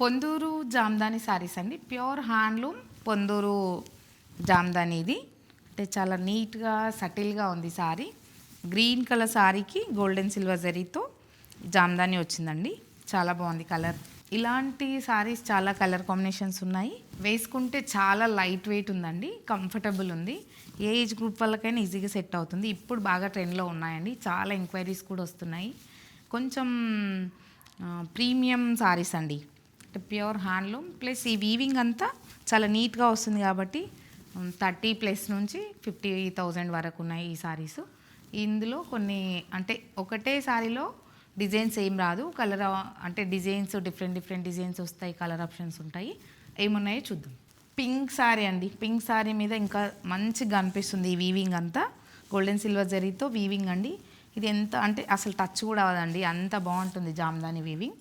పొందూరు జామ్దాని శారీస్ అండి. Pure handloom Ponduru Jamdani ఇది. అంటే చాలా నీట్గా సటిల్గా ఉంది శారీ. గ్రీన్ కలర్ శారీకి గోల్డెన్ సిల్వర్ జరీతో జామ్దాని వచ్చిందండి. చాలా బాగుంది కలర్. ఇలాంటి శారీస్ చాలా కలర్ కాంబినేషన్స్ ఉన్నాయి. వేసుకుంటే చాలా లైట్ వెయిట్ ఉందండి, కంఫర్టబుల్ ఉంది. ఏ ఏజ్ గ్రూప్ వాళ్ళకైనా ఈజీగా సెట్ అవుతుంది. ఇప్పుడు బాగా ట్రెండ్లో ఉన్నాయండి, చాలా ఎంక్వైరీస్ కూడా వస్తున్నాయి. కొంచెం ప్రీమియం శారీస్ అండి, అంటే ప్యూర్ హ్యాండ్లూమ్ ప్లస్ ఈ వీవింగ్ అంతా చాలా నీట్గా వస్తుంది కాబట్టి 30+ నుంచి 50,000 వరకు ఉన్నాయి ఈ శారీస్. ఇందులో కొన్ని అంటే ఒకటే శారీలో డిజైన్స్ ఏం రాదు, కలర్ అంటే డిజైన్స్ డిఫరెంట్ డిజైన్స్ వస్తాయి, కలర్ ఆప్షన్స్ ఉంటాయి. ఏమున్నాయో చూద్దాం. పింక్ శారీ అండి. పింక్ శారీ మీద ఇంకా మంచిగా అనిపిస్తుంది ఈ వీవింగ్ అంతా. గోల్డెన్ సిల్వర్ జరీతో వీవింగ్ అండి. ఇది ఎంత అంటే అసలు టచ్ కూడా అవ్వదండి, అంత బాగుంటుంది జామ్దాని వీవింగ్.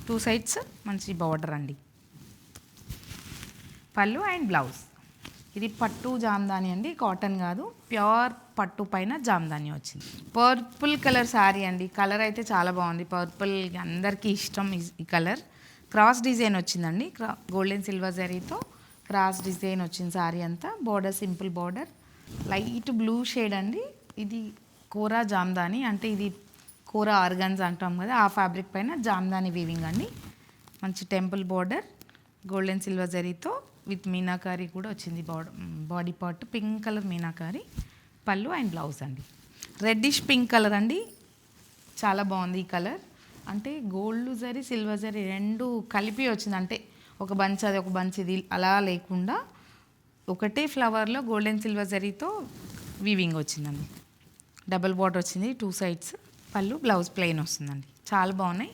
2 సైడ్స్ మంచి బార్డర్ అండి. పళ్ళు అండ్ బ్లౌజ్. ఇది పట్టు జామ్దాని అండి, కాటన్ కాదు, ప్యూర్ పట్టు పైన జామ్దాని వచ్చింది. పర్పుల్ కలర్ శారీ అండి. కలర్ అయితే చాలా బాగుంది. పర్పుల్ అందరికీ ఇష్టం ఈ కలర్. క్రాస్ డిజైన్ వచ్చిందండి, గోల్డెన్ సిల్వర్ జరీతో క్రాస్ డిజైన్ వచ్చింది శారీ అంతా. Border simple border, light blue shade అండి. ఇది కోరా జామ్దాని, అంటే ఇది కోరా ఆర్గన్స్ అంటాం కదా, ఆ ఫ్యాబ్రిక్ పైన జామ్దాని వీవింగ్ అండి. మంచి టెంపుల్ బార్డర్, గోల్డెన్ సిల్వర్ జరీతో విత్ మీనాకారి కూడా వచ్చింది. Body part pink colour meenakari. పళ్ళు అండ్ బ్లౌజ్ అండి. రెడ్డిష్ పింక్ కలర్ అండి, చాలా బాగుంది ఈ కలర్. అంటే గోల్డ్ జరీ సిల్వర్ జరీ రెండు కలిపి వచ్చింది, అంటే ఒక బంచ్ అది ఒక బంచ్ ఇది అలా లేకుండా ఒకటే ఫ్లవర్లో గోల్డెన్ సిల్వర్ జరీతో వీవింగ్ వచ్చిందండి. డబుల్ బార్డర్ వచ్చింది 2 సైడ్స్. పళ్ళు బ్లౌజ్ ప్లెయిన్ వస్తుందండి. చాలా బాగున్నాయి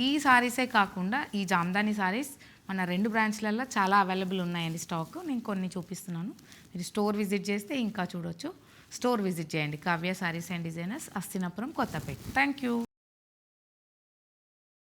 ఈ సారీసే కాకుండా ఈ జామ్దాని సారీస్ మన 2 బ్రాంచ్లలో చాలా అవైలబుల్ ఉన్నాయండి స్టాక్. నేను కొన్ని చూపిస్తున్నాను, మీరు స్టోర్ విజిట్ చేస్తే ఇంకా చూడొచ్చు. స్టోర్ విజిట్ చేయండి. Kavya sarees and designers, Hastinapuram, Kothapet. Thank you.